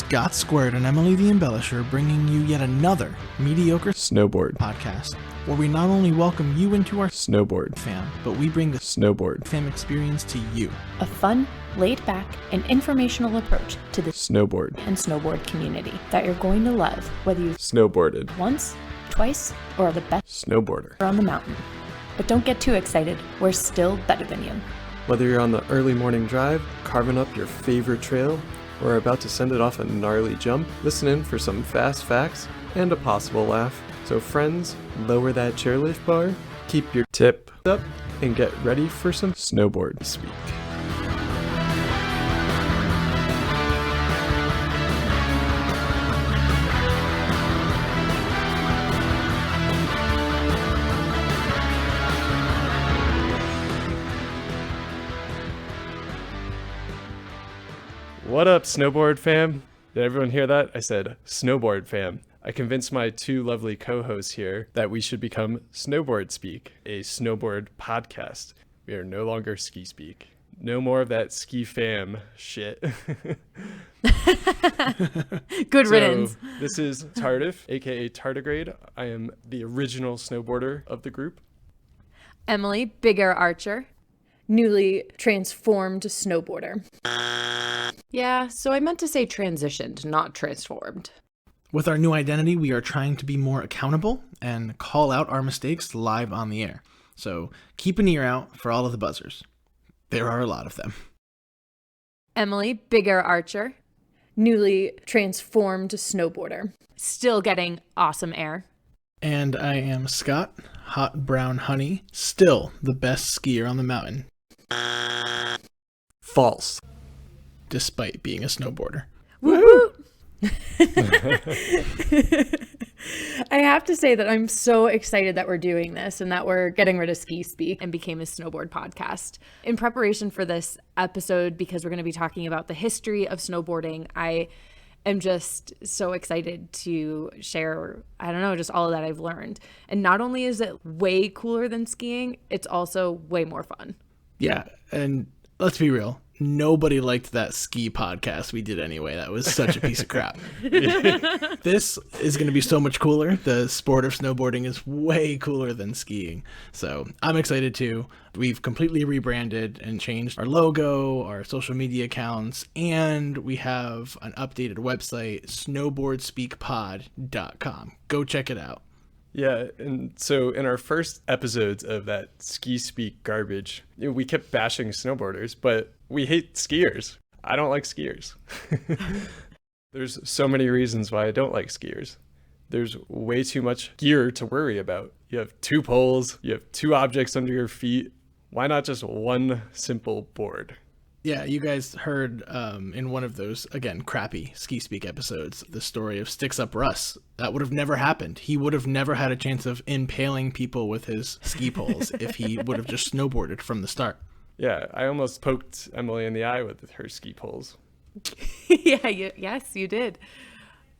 Scott Squared and Emily the Embellisher bringing you yet another mediocre snowboard podcast, where we not only welcome you into our snowboard fam, but we bring the snowboard fam experience to you. A fun, laid-back, and informational approach to the snowboard and snowboard community that you're going to love, whether you've snowboarded once, twice, or are the best snowboarder on the mountain. But don't get too excited, we're still better than you. Whether you're on the early morning drive, carving up your favorite trail, or about to send it off a gnarly jump, listen in for some fast facts and a possible laugh. So friends, lower that chairlift bar, keep your tip up, and get ready for some snowboard speak. What up, Snowboard Fam? Did everyone hear that? I said Snowboard Fam. I convinced my two lovely co-hosts here that we should become Snowboard Speak, a snowboard podcast. We are no longer Ski Speak. No more of that Ski Fam shit. Good riddance. So, this is Tardif, aka Tardigrade. I am the original snowboarder of the group. Emily, bigger archer, newly transformed snowboarder. Yeah, so I meant to say transitioned, not transformed. With our new identity, we are trying to be more accountable and call out our mistakes live on the air. So keep an ear out for all of the buzzers. There are a lot of them. Emily, bigger archer, newly transformed snowboarder. Still getting awesome air. And I am Scott, hot brown honey, still the best skier on the mountain, False. despite being a snowboarder. Woo! I have to say that I'm so excited that we're doing this and that we're getting rid of Ski Speak and became a snowboard podcast. In preparation for this episode, because we're going to be talking about the history of snowboarding, I am just so excited to share, just all of that I've learned. And not only is it way cooler than skiing, it's also way more fun. Yeah, and let's be real. Nobody liked that ski podcast we did anyway. That was such a piece of crap. This is going to be so much cooler. The sport of snowboarding is way cooler than skiing. So I'm excited too. We've completely rebranded and changed our logo, our social media accounts, and we have an updated website, snowboardspeakpod.com. Go check it out. Yeah, and so in our first episodes of that Ski Speak garbage, we kept bashing snowboarders, but we hate skiers. I don't like skiers. There's so many reasons why I don't like skiers. There's way too much gear to worry about. You have two poles, you have two objects under your feet. Why not just one simple board? Yeah, you guys heard in one of those, again, crappy Ski Speak episodes, the story of Sticks Up Russ. That would have never happened. He would have never had a chance of impaling people with his ski poles if he would have just snowboarded from the start. Yeah, I almost poked Emily in the eye with her ski poles. Yes, you did.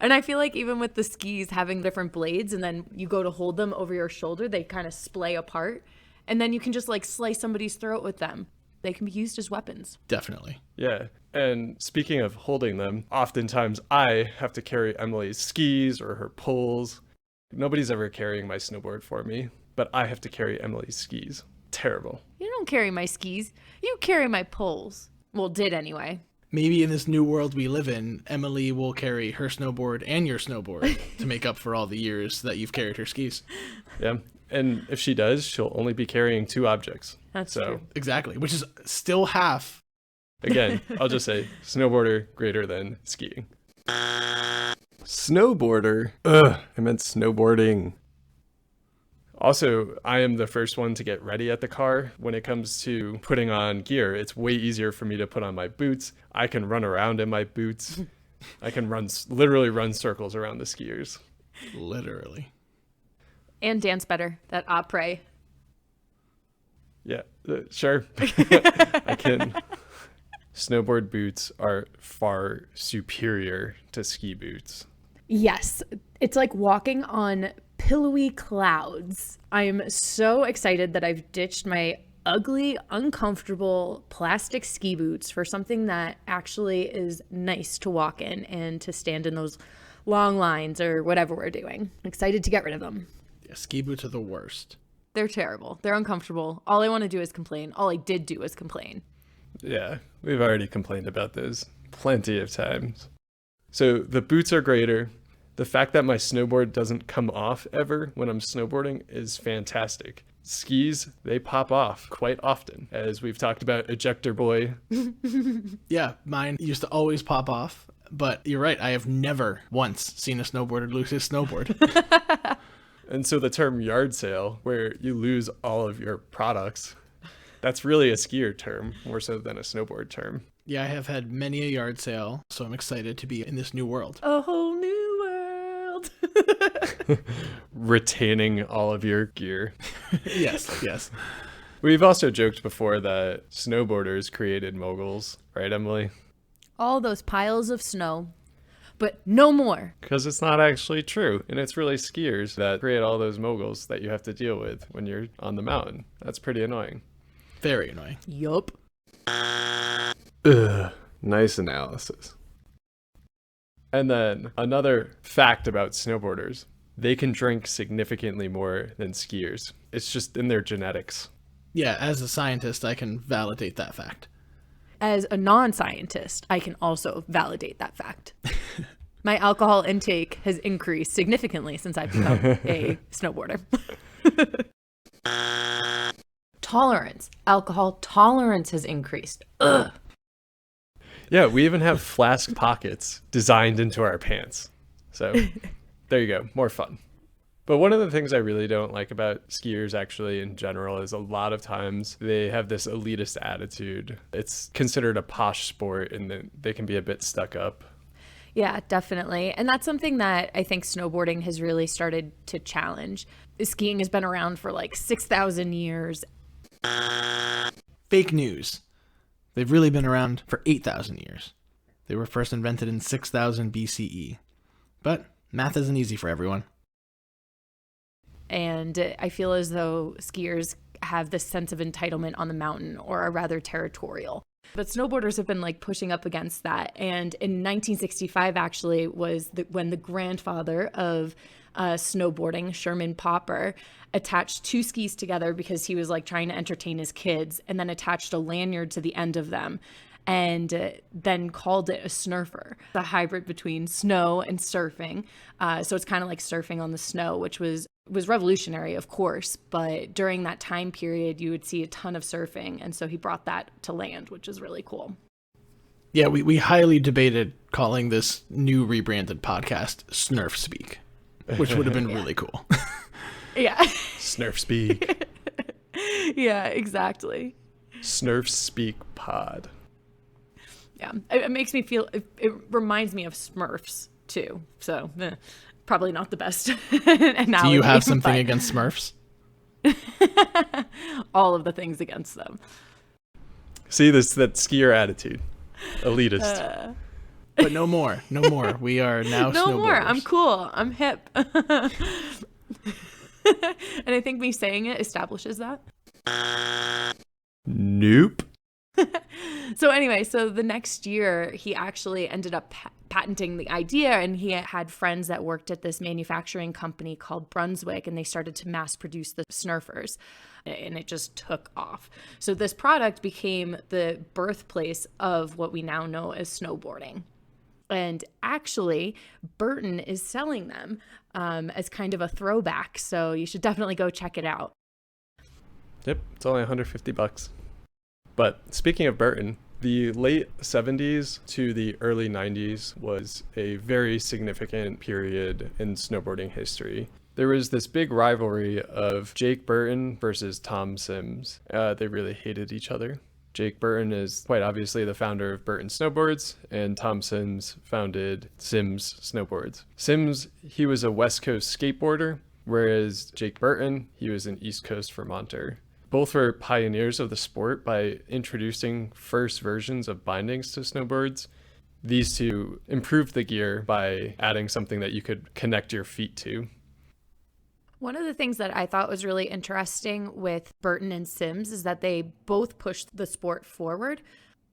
And I feel like even with the skis having different blades and then you go to hold them over your shoulder, they kind of splay apart. And then you can just like slice somebody's throat with them. They can be used as weapons. Definitely. Yeah, and speaking of holding them, oftentimes I have to carry Emily's skis or her poles. Nobody's ever carrying my snowboard for me, but I have to carry Emily's skis. Terrible. You don't carry my skis. You carry my poles. Well, did anyway. Maybe in this new world we live in, Emily will carry her snowboard and your snowboard to make up for all the years that you've carried her skis. Yeah, and if she does, she'll only be carrying two objects. That's true. Exactly, which is still half. Again, I'll just say snowboarder greater than skiing. Snowboarder? Ugh, I meant snowboarding. Also, I am the first one to get ready at the car. When it comes to putting on gear, it's way easier for me to put on my boots. I can run around in my boots. I can literally run circles around the skiers. Literally. And dance better. That après. Yeah, sure. I can. Snowboard boots are far superior to ski boots. Yes. It's like walking on pillowy clouds. I'm so excited that I've ditched my ugly, uncomfortable plastic ski boots for something that actually is nice to walk in and to stand in those long lines or whatever we're doing. I'm excited to get rid of them. Yeah, ski boots are the worst. They're terrible. They're uncomfortable. All I want to do is complain. All I did do was complain. Yeah, we've already complained about those plenty of times. So the boots are greater. The fact that my snowboard doesn't come off ever when I'm snowboarding is fantastic. Skis, they pop off quite often, as we've talked about ejector boy. Yeah, mine used to always pop off, but you're right. I have never once seen a snowboarder lose his snowboard. And so the term yard sale, where you lose all of your products, that's really a skier term more so than a snowboard term. Yeah, I have had many a yard sale, so I'm excited to be in this new world. A whole new world. Retaining all of your gear. Yes. We've also joked before that snowboarders created moguls, right, Emily? All those piles of snow, but no more. Because it's not actually true. And it's really skiers that create all those moguls that you have to deal with when you're on the mountain. That's pretty annoying. Very annoying. Yup. Ugh, nice analysis. And then another fact about snowboarders, they can drink significantly more than skiers. It's just in their genetics. Yeah, as a scientist, I can validate that fact. As a non-scientist, I can also validate that fact. My alcohol intake has increased significantly since I've become a snowboarder. Tolerance. Alcohol tolerance has increased. Ugh. Yeah, we even have flask pockets designed into our pants. So there you go, more fun. But one of the things I really don't like about skiers actually in general is a lot of times they have this elitist attitude. It's considered a posh sport and they can be a bit stuck up. Yeah, definitely. And that's something that I think snowboarding has really started to challenge. Skiing has been around for like 6,000 years. Fake news. They've really been around for 8,000 years. They were first invented in 6000 BCE. But math isn't easy for everyone. And I feel as though skiers have this sense of entitlement on the mountain, or are rather territorial. But snowboarders have been like pushing up against that. And in 1965 actually was when the grandfather of snowboarding, Sherman Popper, attached two skis together because he was like trying to entertain his kids, and then attached a lanyard to the end of them, and then called it a snurfer, a hybrid between snow and surfing. So it's kind of like surfing on the snow, which was revolutionary, of course, but during that time period, you would see a ton of surfing, and so he brought that to land, which is really cool. Yeah, we highly debated calling this new rebranded podcast Snurf Speak, which would have been really cool. Yeah. Snurf Speak. Yeah, exactly. Snurf Speak Pod. Yeah, it makes me feel, it reminds me of Smurfs too, so probably not the best analogy. Do you have something but against Smurfs? all of the things against them. See, that skier attitude. Elitist. But no more. We are now No snowboarders. more. I'm cool. I'm hip. And I think me saying it establishes that. Nope. So anyway, so the next year he actually ended up patenting the idea, and he had friends that worked at this manufacturing company called Brunswick, and they started to mass produce the snurfers, and it just took off. So this product became the birthplace of what we now know as snowboarding. And actually, Burton is selling them as kind of a throwback, so you should definitely go check it out. Yep, it's only $150. But speaking of Burton, the late 70s to the early 90s was a very significant period in snowboarding history. There was this big rivalry of Jake Burton versus Tom Sims. They really hated each other. Jake Burton is quite obviously the founder of Burton Snowboards, and Tom Sims founded Sims Snowboards. Sims, he was a West Coast skateboarder, whereas Jake Burton, he was an East Coast Vermonter. Both were pioneers of the sport by introducing first versions of bindings to snowboards. These two improved the gear by adding something that you could connect your feet to. One of the things that I thought was really interesting with Burton and Sims is that they both pushed the sport forward,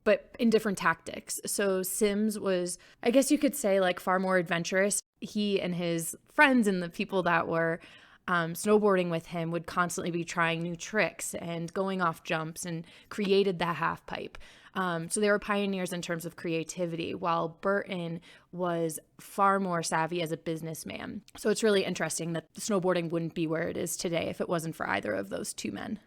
but in different tactics. So Sims was, I guess you could say, like far more adventurous. He and his friends and the people that were snowboarding with him would constantly be trying new tricks and going off jumps and created that half pipe. So they were pioneers in terms of creativity, while Burton was far more savvy as a businessman. So it's really interesting that snowboarding wouldn't be where it is today if it wasn't for either of those two men.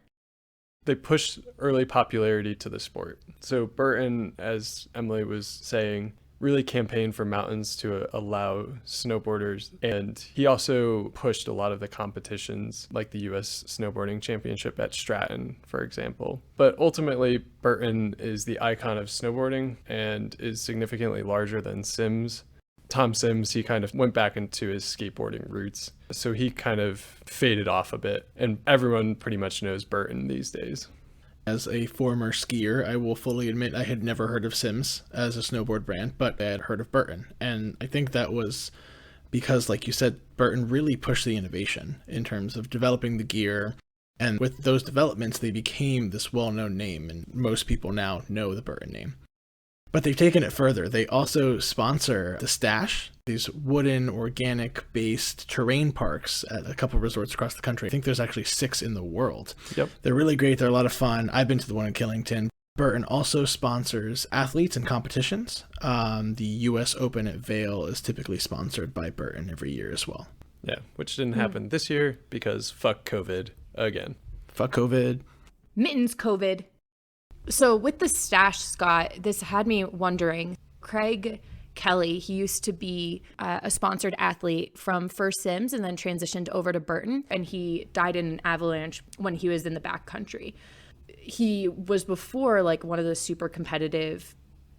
They pushed early popularity to the sport. So Burton, as Emily was saying, really campaigned for mountains to allow snowboarders. And he also pushed a lot of the competitions, like the US Snowboarding Championship at Stratton, for example. But ultimately, Burton is the icon of snowboarding and is significantly larger than Sims. Tom Sims, he kind of went back into his skateboarding roots. So he kind of faded off a bit. And everyone pretty much knows Burton these days. As a former skier, I will fully admit I had never heard of Sims as a snowboard brand, but I had heard of Burton. And I think that was because, like you said, Burton really pushed the innovation in terms of developing the gear. And with those developments, they became this well-known name, and most people now know the Burton name. But they've taken it further. They also sponsor the Stash, these wooden, organic-based terrain parks at a couple resorts across the country. I think there's actually 6 in the world. Yep. They're really great. They're a lot of fun. I've been to the one in Killington. Burton also sponsors athletes and competitions. The US Open at Vail is typically sponsored by Burton every year as well. Yeah, which didn't happen this year because fuck COVID again. Fuck COVID. Mittens COVID. So with the Stash, Scott, this had me wondering, Craig Kelly, he used to be a sponsored athlete from first Sims and then transitioned over to Burton, and he died in an avalanche when he was in the backcountry. He was before like one of the super competitive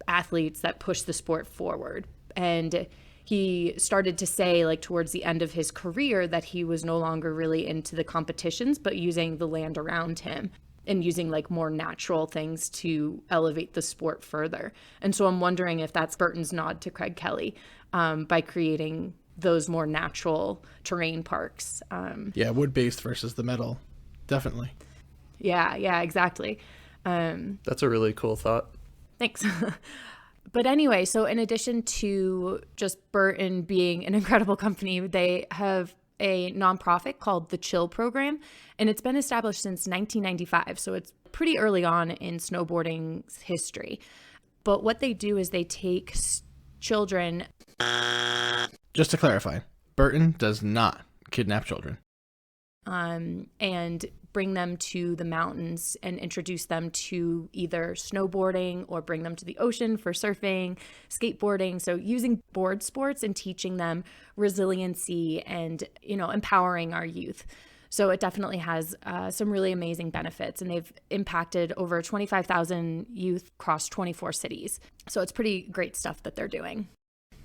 athletes that pushed the sport forward. And he started to say like towards the end of his career that he was no longer really into the competitions, but using the land around him and using like more natural things to elevate the sport further. And so I'm wondering if that's Burton's nod to Craig Kelly by creating those more natural terrain parks. Yeah, wood-based versus the metal. Definitely. Yeah, exactly. That's a really cool thought. Thanks. But anyway, so in addition to just Burton being an incredible company, they have a nonprofit called the Chill Program, and it's been established since 1995, so it's pretty early on in snowboarding's history. But what they do is they take children. Just to clarify, Burton does not kidnap children. And bring them to the mountains and introduce them to either snowboarding or bring them to the ocean for surfing, skateboarding. So using board sports and teaching them resiliency and, empowering our youth. So it definitely has some really amazing benefits, and they've impacted over 25,000 youth across 24 cities. So it's pretty great stuff that they're doing.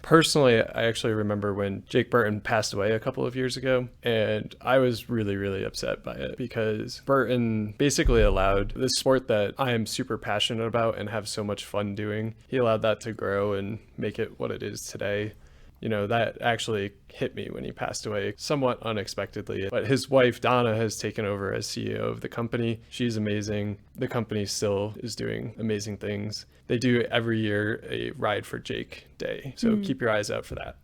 Personally, I actually remember when Jake Burton passed away a couple of years ago, and I was really, really upset by it because Burton basically allowed the sport that I am super passionate about and have so much fun doing. He allowed that to grow and make it what it is today. That actually hit me when he passed away somewhat unexpectedly. But his wife, Donna, has taken over as CEO of the company. She's amazing. The company still is doing amazing things. They do every year a Ride for Jake Day. So keep your eyes out for that.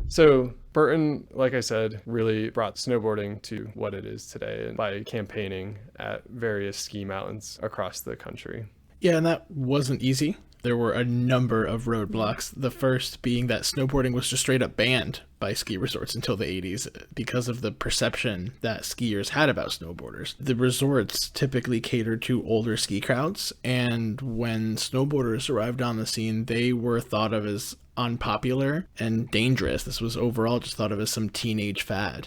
So Burton, like I said, really brought snowboarding to what it is today by campaigning at various ski mountains across the country. Yeah, and that wasn't easy. There were a number of roadblocks, the first being that snowboarding was just straight up banned by ski resorts until the 80s because of the perception that skiers had about snowboarders. The resorts typically catered to older ski crowds, and when snowboarders arrived on the scene, they were thought of as unpopular and dangerous. This was overall just thought of as some teenage fad.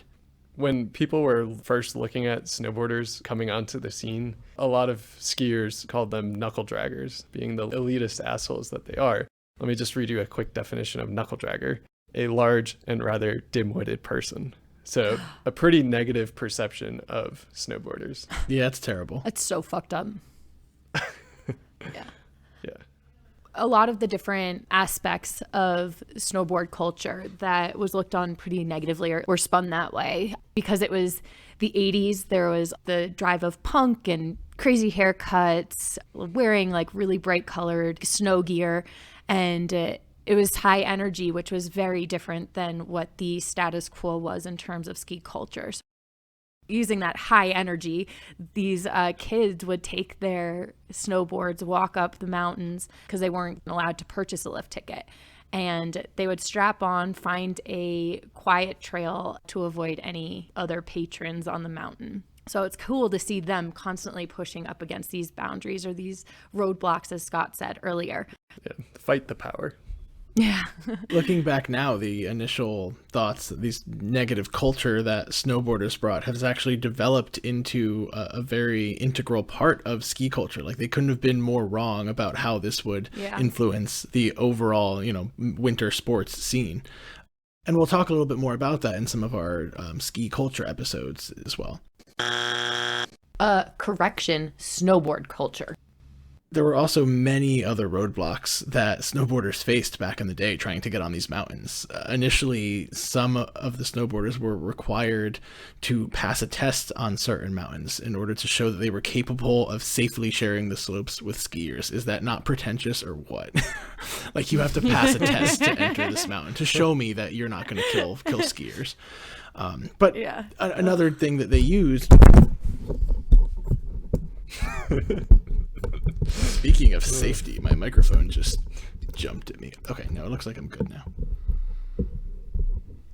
When people were first looking at snowboarders coming onto the scene, a lot of skiers called them knuckle draggers, being the elitist assholes that they are. Let me just read you a quick definition of knuckle dragger: a large and rather dim-witted person. So a pretty negative perception of snowboarders. Yeah, it's terrible. It's so fucked up. Yeah. Yeah. A lot of the different aspects of snowboard culture that was looked on pretty negatively or were spun that way. because it was the 80s, there was the drive of punk and crazy haircuts, wearing like really bright colored snow gear, and it was high energy, which was very different than what the status quo was in terms of ski culture. So using that high energy, these kids would take their snowboards, walk up the mountains because they weren't allowed to purchase a lift ticket. And they would strap on, find a quiet trail to avoid any other patrons on the mountain. So it's cool to see them constantly pushing up against these boundaries or these roadblocks, as Scott said earlier. Yeah, fight the power. Yeah. Looking back now, the initial thoughts, these negative culture that snowboarders brought has actually developed into a very integral part of ski culture. Like, they couldn't have been more wrong about how this would influence the overall, winter sports scene. And we'll talk a little bit more about that in some of our ski culture episodes as well. Correction, snowboard culture. There were also many other roadblocks that snowboarders faced back in the day trying to get on these mountains. Initially, some of the snowboarders were required to pass a test on certain mountains in order to show that they were capable of safely sharing the slopes with skiers. Is that not pretentious or what? Like, you have to pass a test to enter this mountain to show me that you're not going to kill skiers. But another thing that they used... Speaking of safety, my microphone just jumped at me. Okay, no, it looks like I'm good now.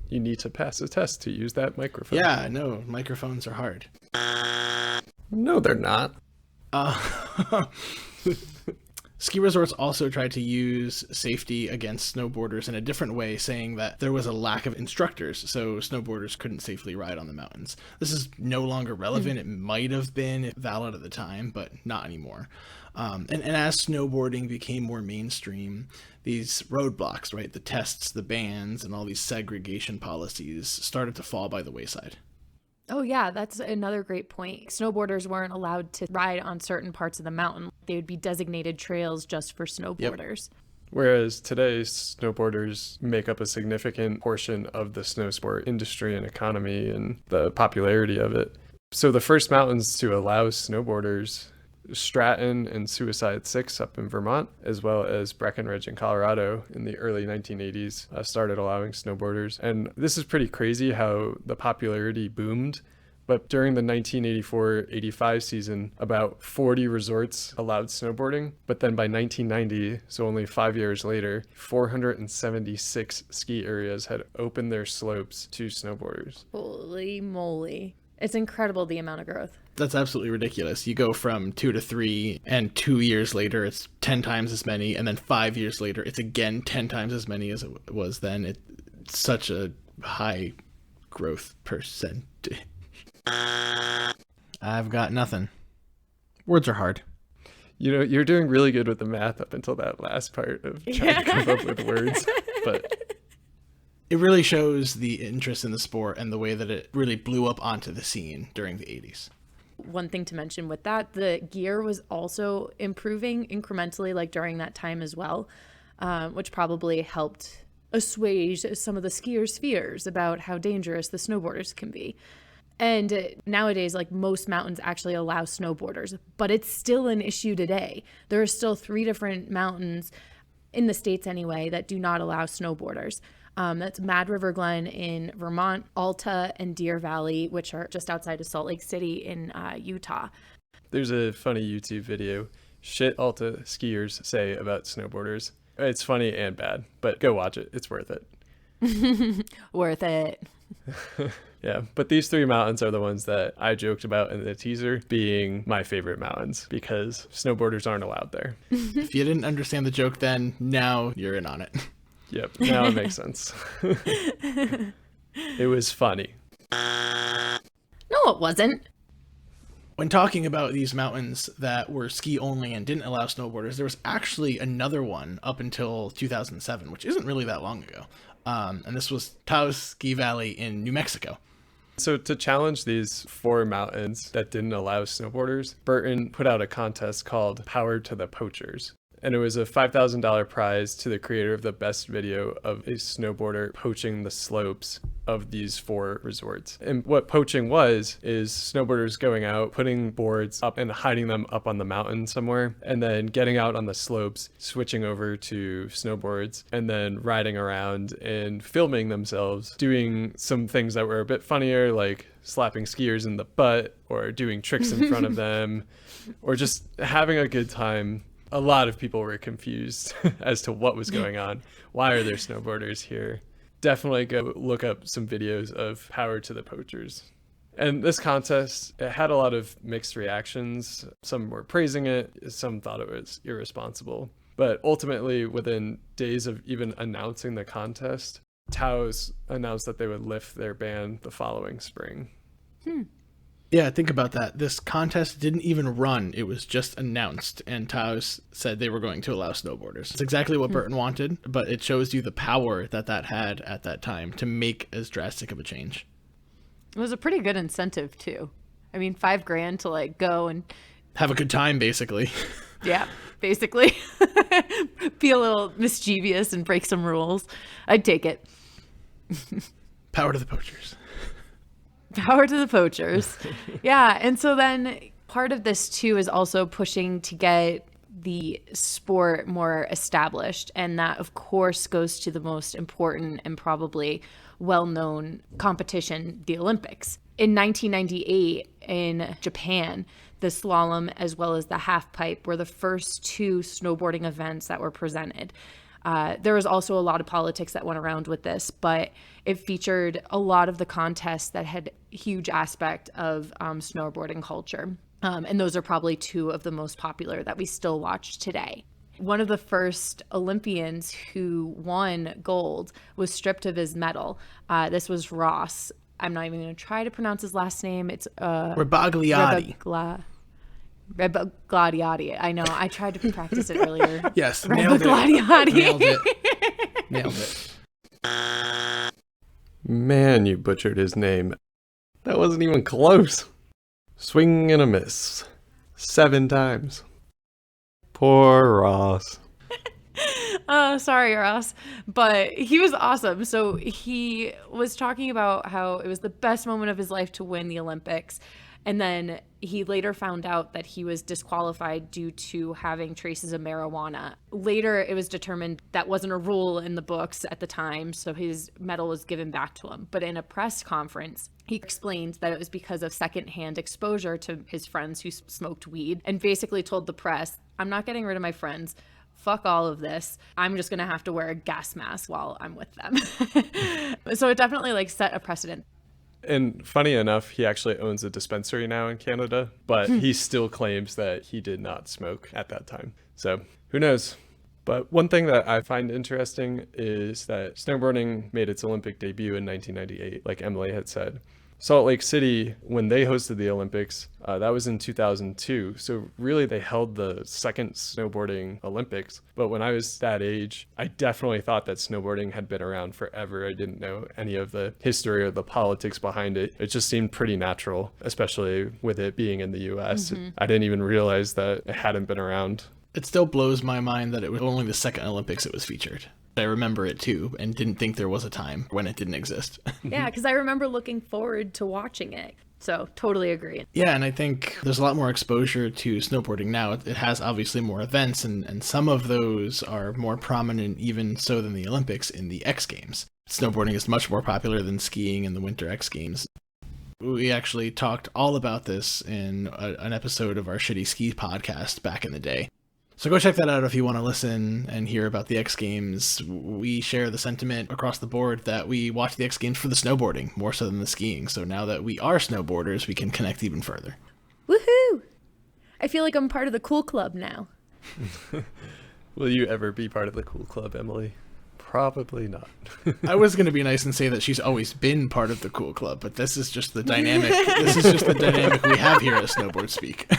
You need to pass a test to use that microphone. Yeah, no, microphones are hard. No, they're not. Ski resorts also tried to use safety against snowboarders in a different way, saying that there was a lack of instructors, so snowboarders couldn't safely ride on the mountains. This is no longer relevant. It might have been valid at the time, but not anymore. And as snowboarding became more mainstream, these roadblocks, right, the tests, the bans, and all these segregation policies started to fall by the wayside. Oh, yeah, that's another great point. Snowboarders weren't allowed to ride on certain parts of the mountain. They would be designated trails just for snowboarders. Yep. Whereas today, snowboarders make up a significant portion of the snow sport industry and economy and the popularity of it. So the first mountains to allow snowboarders, Stratton and Suicide 6 up in Vermont, as well as Breckenridge in Colorado in the early 1980s, started allowing snowboarders. And this is pretty crazy how the popularity boomed. But during the 1984-85 season, about 40 resorts allowed snowboarding. But then by 1990, so only 5 years later, 476 ski areas had opened their slopes to snowboarders. Holy moly. It's incredible, the amount of growth. That's absolutely ridiculous. You go from 2 to 3, and 2 years later, it's 10 times as many. And then 5 years later, it's again 10 times as many as it was then. It's such a high growth percentage. I've got nothing. Words are hard. You're doing really good with the math up until that last part of trying to come up with words. But it really shows the interest in the sport and the way that it really blew up onto the scene during the 80s. One thing to mention with that, the gear was also improving incrementally, like during that time as well, which probably helped assuage some of the skiers' fears about how dangerous the snowboarders can be. And nowadays, like, most mountains actually allow snowboarders, but it's still an issue today. There are still 3 different mountains in the States anyway that do not allow snowboarders. That's Mad River Glen in Vermont, Alta and Deer Valley, which are just outside of Salt Lake City in Utah. There's a funny YouTube video, Shit Alta Skiers Say About Snowboarders. It's funny and bad, but go watch it. It's worth it. Worth it. Yeah, but these 3 mountains are the ones that I joked about in the teaser being my favorite mountains because snowboarders aren't allowed there. If you didn't understand the joke then, now you're in on it. Yep, now it makes sense. It was funny. No, it wasn't. When talking about these mountains that were ski only and didn't allow snowboarders, there was actually another one up until 2007, which isn't really that long ago. And this was Taos Ski Valley in New Mexico. So to challenge these 4 mountains that didn't allow snowboarders, Burton put out a contest called Power to the Poachers. And it was a $5,000 prize to the creator of the best video of a snowboarder poaching the slopes of these 4 resorts. And what poaching was is snowboarders going out, putting boards up and hiding them up on the mountain somewhere, and then getting out on the slopes, switching over to snowboards, and then riding around and filming themselves doing some things that were a bit funnier, like slapping skiers in the butt or doing tricks in front of them, or just having a good time. A lot of people were confused as to what was going on. Why are there snowboarders here? Definitely go look up some videos of Power to the Poachers. And this contest, it had a lot of mixed reactions. Some were praising it, some thought it was irresponsible. But ultimately, within days of even announcing the contest, Taos announced that they would lift their ban the following spring. Yeah, think about that. This contest didn't even run. It was just announced, and Taos said they were going to allow snowboarders. It's exactly what Burton wanted, but it shows you the power that had at that time to make as drastic of a change. It was a pretty good incentive too. I mean, $5,000 to like go and have a good time, basically. Yeah, basically. Be a little mischievous and break some rules. I'd take it. Power to the poachers. Power to the poachers. Yeah. And so then part of this too is also pushing to get the sport more established. And that, of course, goes to the most important and probably well-known competition, the Olympics. In 1998 in Japan, the slalom as well as the half pipe were the first 2 snowboarding events that were presented. There was also a lot of politics that went around with this, but it featured a lot of the contests that had huge aspect of snowboarding culture. And those are probably 2 of the most popular that we still watch today. One of the first Olympians who won gold was stripped of his medal. This was Ross. I'm not even going to try to pronounce his last name. It's Rebagliati. Rebagliati. I know. I tried to practice it earlier. Yes, nailed it. Nailed it. Man, you butchered his name. That wasn't even close. Swing and a miss. 7 times. Poor Ross. Oh, sorry, Ross. But he was awesome. So he was talking about how it was the best moment of his life to win the Olympics. And then he later found out that he was disqualified due to having traces of marijuana. Later, it was determined that wasn't a rule in the books at the time, so his medal was given back to him. But in a press conference, he explained that it was because of secondhand exposure to his friends who smoked weed, and basically told the press, I'm not getting rid of my friends. Fuck all of this. I'm just going to have to wear a gas mask while I'm with them. So it definitely set a precedent. And funny enough, he actually owns a dispensary now in Canada, but he still claims that he did not smoke at that time. So who knows? But one thing that I find interesting is that snowboarding made its Olympic debut in 1998, like Emily had said. Salt Lake City, when they hosted the Olympics, that was in 2002. So really they held the second snowboarding Olympics. But when I was that age, I definitely thought that snowboarding had been around forever. I didn't know any of the history or the politics behind it. It just seemed pretty natural, especially with it being in the US. I didn't even realize that it hadn't been around. It still blows my mind that it was only the second Olympics it was featured. I remember it too, and didn't think there was a time when it didn't exist. Yeah, because I remember looking forward to watching it. So totally agree. Yeah, and I think there's a lot more exposure to snowboarding now. It has obviously more events, and some of those are more prominent even so than the Olympics in the X Games. Snowboarding is much more popular than skiing in the Winter X Games. We actually talked all about this in an episode of our Shitty Ski podcast back in the day. So go check that out if you want to listen and hear about the X Games. We share the sentiment across the board that we watch the X Games for the snowboarding more so than the skiing. So now that we are snowboarders, we can connect even further. Woohoo! I feel like I'm part of the cool club now. Will you ever be part of the cool club, Emily? Probably not. I was going to be nice and say that she's always been part of the cool club, but this is just the dynamic. This is just the dynamic we have here at Snowboard Speak.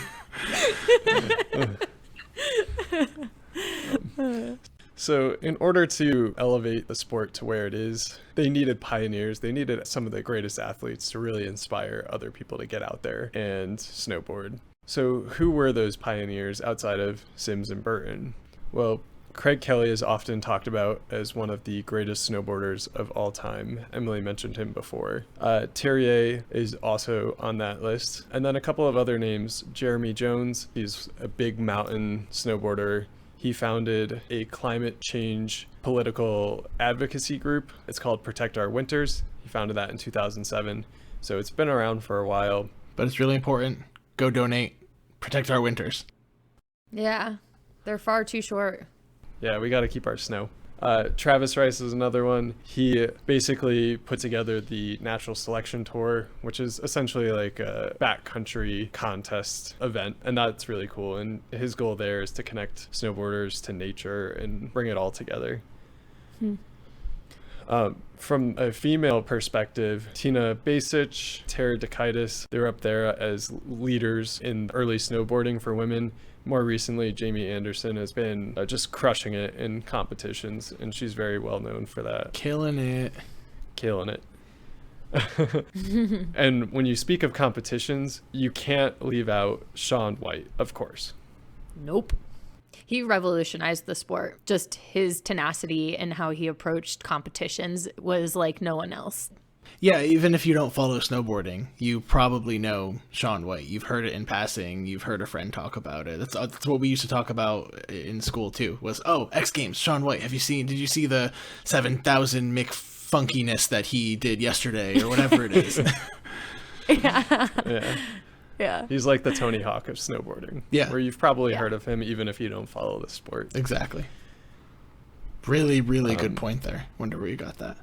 So in order to elevate the sport to where it is, they needed pioneers. They needed some of the greatest athletes to really inspire other people to get out there and snowboard. So who were those pioneers outside of Sims and Burton? Well, Craig Kelly is often talked about as one of the greatest snowboarders of all time. Emily mentioned him before. Thierry is also on that list. And then a couple of other names. Jeremy Jones, he's a big mountain snowboarder. He founded a climate change political advocacy group. It's called Protect Our Winters. He founded that in 2007. So it's been around for a while. But it's really important. Go donate. Protect our winters. Yeah, they're far too short. Yeah, we got to keep our snow. Travis Rice is another one. He basically put together the Natural Selection Tour, which is essentially like a backcountry contest event. And that's really cool. And his goal there is to connect snowboarders to nature and bring it all together. From a female perspective, Tina Basic, Tara Dekaitis, they're up there as leaders in early snowboarding for women. More recently, Jamie Anderson has been just crushing it in competitions, and she's very well known for that. Killing it. And when you speak of competitions, you can't leave out Shaun White, of course. Nope. He revolutionized the sport. Just his tenacity and how he approached competitions was like no one else. Yeah, even if you don't follow snowboarding, you probably know Shaun White. You've heard it in passing. You've heard a friend talk about it. That's what we used to talk about in school too. Was X Games, Shaun White. Did you see the 7,000 McFunkiness that he did yesterday or whatever it is? Yeah. He's like the Tony Hawk of snowboarding. Yeah. Where you've probably heard of him even if you don't follow the sport. Exactly. Really, really good point there. Wonder where you got that.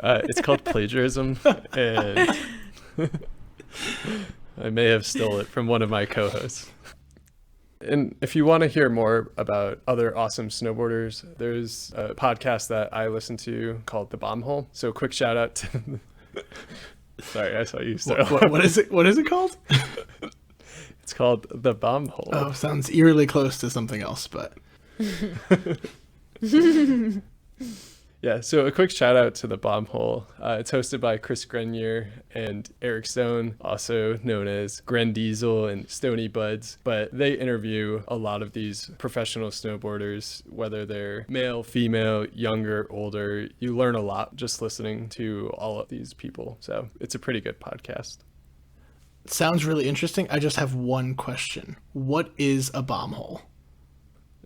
It's called plagiarism, and I may have stole it from one of my co-hosts. And if you want to hear more about other awesome snowboarders, there's a podcast that I listen to called The Bomb Hole. So quick shout out to sorry, I saw you start. What is it? What is it called? It's called The Bomb Hole. Oh, sounds eerily close to something else, but Yeah, so a quick shout out to The Bomb Hole. It's hosted by Chris Grenier and Eric Stone, also known as Gren Diesel and Stony Buds. But they interview a lot of these professional snowboarders, whether they're male, female, younger, older. You learn a lot just listening to all of these people. So it's a pretty good podcast. sounds really interesting. I just have one question. What is a bomb hole?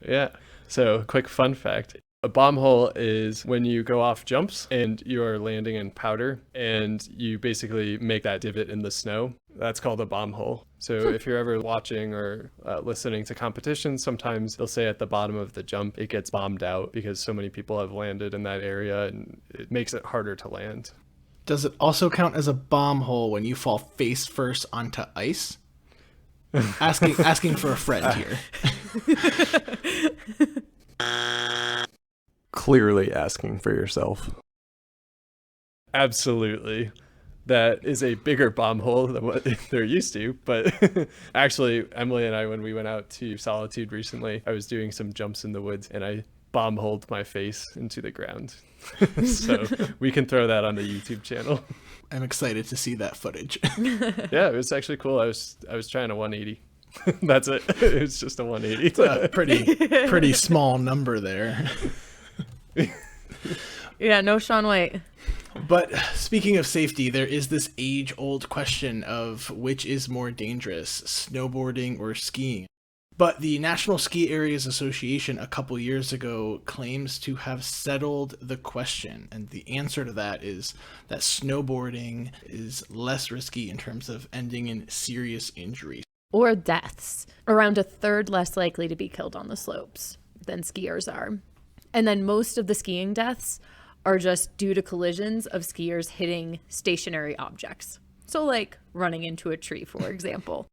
Yeah, so quick fun fact. A bomb hole is when you go off jumps and you are landing in powder and you basically make that divot in the snow. That's called a bomb hole. So if you're ever watching or listening to competitions, sometimes they'll say at the bottom of the jump, it gets bombed out because so many people have landed in that area and it makes it harder to land. Does it also count as a bomb hole when you fall face first onto ice? Asking for a friend here. Clearly asking for yourself. Absolutely. That is a bigger bomb hole than what they're used to. But actually, Emily and I, when we went out to Solitude recently, I was doing some jumps in the woods and I bomb holed my face into the ground. So we can throw that on the YouTube channel. I'm excited to see that footage. Yeah, it was actually cool. I was trying a 180. That's it. It was just a 180. It's a pretty small number there. Yeah, no Shaun White. But speaking of safety, there is this age-old question of which is more dangerous, snowboarding or skiing. But the National Ski Areas Association a couple years ago claims to have settled the question. And the answer to that is that snowboarding is less risky in terms of ending in serious injury. Or deaths. Around a third less likely to be killed on the slopes than skiers are. And then most of the skiing deaths are just due to collisions of skiers hitting stationary objects. So like running into a tree, for example.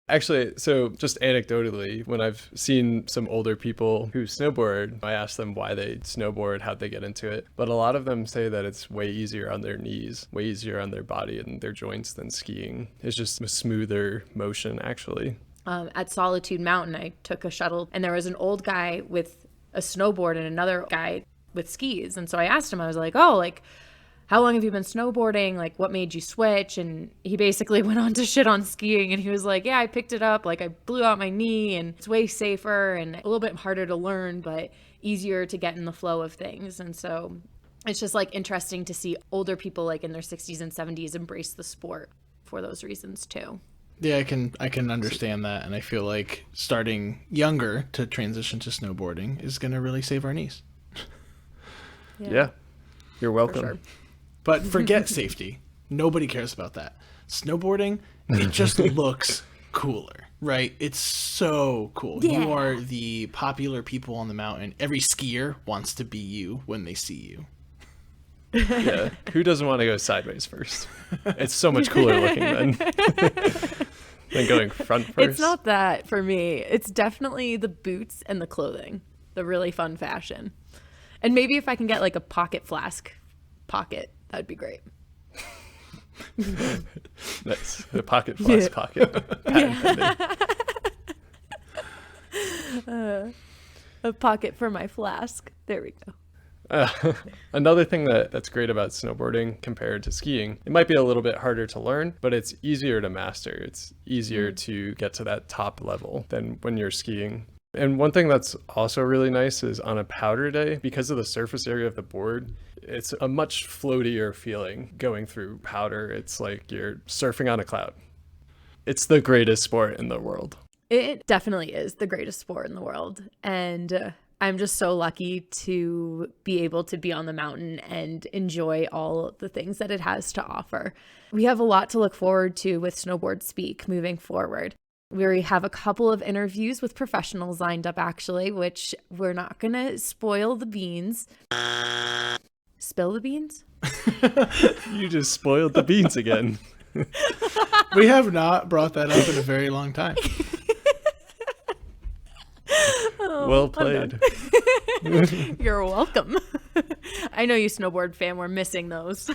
Actually, so just anecdotally, when I've seen some older people who snowboard, I ask them why they snowboard, how'd they get into it. But a lot of them say that it's way easier on their knees, way easier on their body and their joints than skiing. It's just a smoother motion, actually. At Solitude Mountain, I took a shuttle and there was an old guy with a snowboard and another guy with skis. And so I asked him, I was like, how long have you been snowboarding? Like, what made you switch? And he basically went on to shit on skiing. And he was like, yeah, I picked it up. Like, I blew out my knee and it's way safer and a little bit harder to learn, but easier to get in the flow of things. And so it's just like interesting to see older people like in their 60s and 70s embrace the sport for those reasons too. Yeah, I can understand that. And I feel like starting younger to transition to snowboarding is going to really save our knees. Yeah. You're welcome. For sure. But forget safety. Nobody cares about that. Snowboarding, it just looks cooler, right? It's so cool. Yeah. You are the popular people on the mountain. Every skier wants to be you when they see you. Yeah. Who doesn't want to go sideways first? It's so much cooler looking than going front first. It's not that for me. It's definitely the boots and the clothing, the really fun fashion. And maybe if I can get like a pocket flask pocket, that'd be great. Nice. The pocket flask pocket. A pocket for my flask. There we go. Another thing that's great about snowboarding compared to skiing, it might be a little bit harder to learn, but it's easier to master. It's easier to get to that top level than when you're skiing. And one thing that's also really nice is on a powder day, because of the surface area of the board, it's a much floatier feeling going through powder. It's like you're surfing on a cloud. It's the greatest sport in the world. It definitely is the greatest sport in the world. And I'm just so lucky to be able to be on the mountain and enjoy all the things that it has to offer. We have a lot to look forward to with Snowboard Speak moving forward. We have a couple of interviews with professionals lined up, actually, which we're not going to spoil the beans. Spill the beans? You just spoiled the beans again. We have not brought that up in a very long time. Well played. You're welcome. I know you Snowboard Fam were missing those.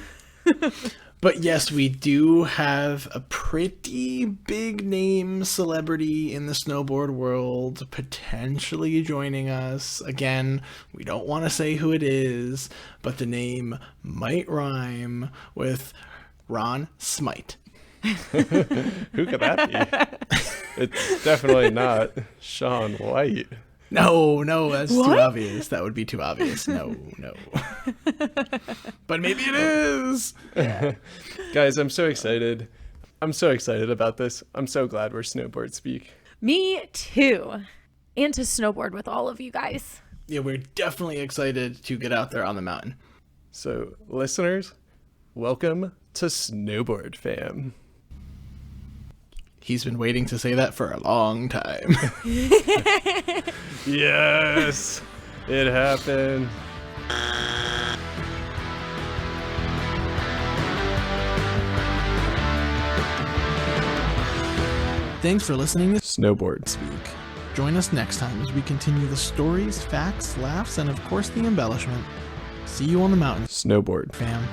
But yes, we do have a pretty big name celebrity in the snowboard world potentially joining us. Again, we don't want to say who it is, but the name might rhyme with Ron Smite. Who could that be? It's definitely not Shaun White. No, that's too obvious. That would be too obvious. No. But maybe it is. Yeah. Guys, I'm so excited. I'm so excited about this. I'm so glad we're Snowboard Speak. Me too. And to snowboard with all of you guys. Yeah, we're definitely excited to get out there on the mountain. So, listeners, welcome to Snowboard Fam. He's been waiting to say that for a long time. Yes, it happened. Thanks for listening to Snowboard Speak. Join us next time as we continue the stories, facts, laughs, and of course the embellishment. See you on the mountain, Snowboard fam.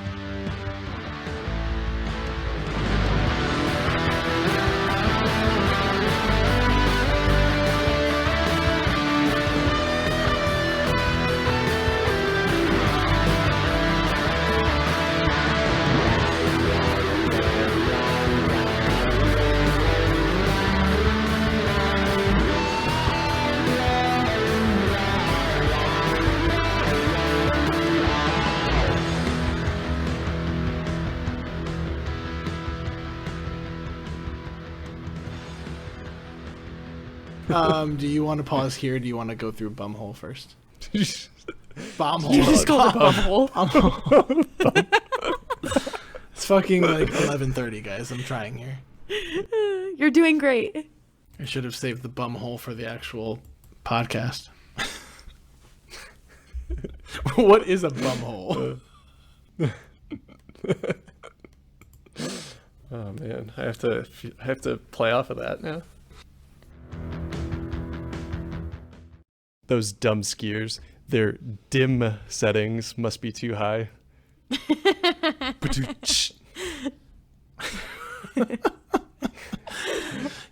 Do you want to pause here? Or do you want to go through Bumhole first? Bombhole. You just called it Bumhole. It's fucking like 11:30, guys. I'm trying here. You're doing great. I should have saved the Bumhole for the actual podcast. What is a bumhole? Oh man, I have to play off of that now. Those dumb skiers, their dim settings must be too high.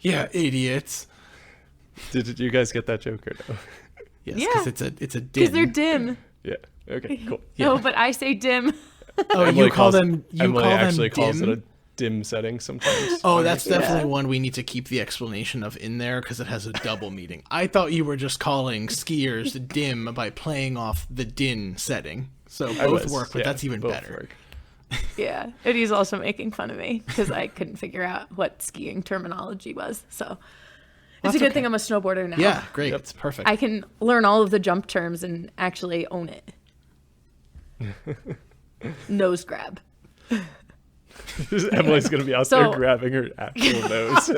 Yeah, idiots. Did you guys get that joke or no? Yes, Yeah. because it's a dim. Because they're dim. Yeah. Okay. Cool. Yeah. No, but I say dim. Oh, Emily you call calls- them. You Emily call them actually calls it dim? a dim setting sometimes. Oh, that's definitely one we need to keep the explanation of in there because it has a double meaning. I thought you were just calling skiers dim by playing off the din setting. So I both was, work, but yeah, that's even both better. work. Yeah. And he's also making fun of me because I couldn't figure out what skiing terminology was. So it's That's a good okay. thing I'm a snowboarder now. Yeah, great. It's perfect. I can learn all of the jump terms and actually own it. Nose grab. Emily's going to be out So- there grabbing her actual nose.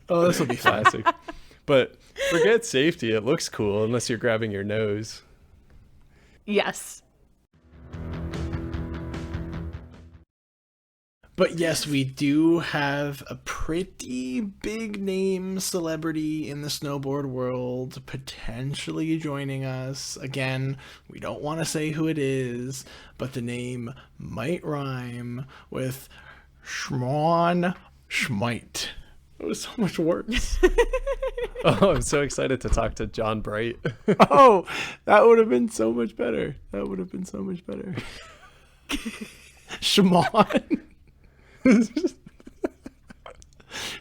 Oh, this will be fun. Classic. But forget safety. It looks cool unless you're grabbing your nose. Yes. But yes, we do have a pretty big name celebrity in the snowboard world potentially joining us. Again, we don't want to say who it is, but the name might rhyme with Schmon Schmite. It was so much worse. Oh, I'm so excited to talk to John Bright. Oh, that would have been so much better. That would have been so much better. Shimon.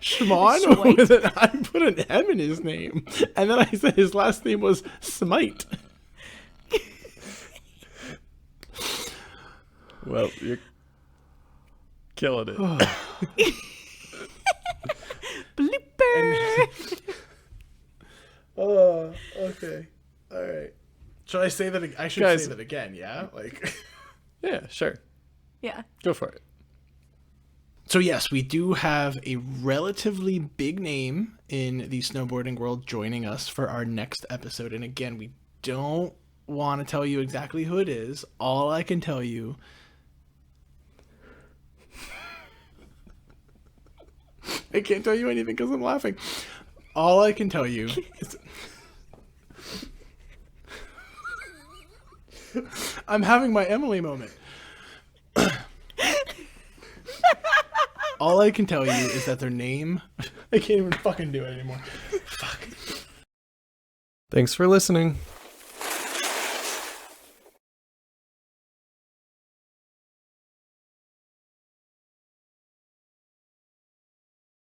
Shimon with an I put an M in his name. And then I said his last name was Smite. Well, you're killing it. Blipper. Oh, okay. All right. Should I say that? I should Guys- say that again, yeah? Like. Yeah, sure. Yeah. Go for it. So yes, we do have a relatively big name in the snowboarding world joining us for our next episode. And again, we don't want to tell you exactly who it is. All I can tell you I can't tell you anything because I'm laughing. All I can tell you is I'm having my Emily moment. All I can tell you is that their name I can't even fucking do it anymore. Fuck. Thanks for listening.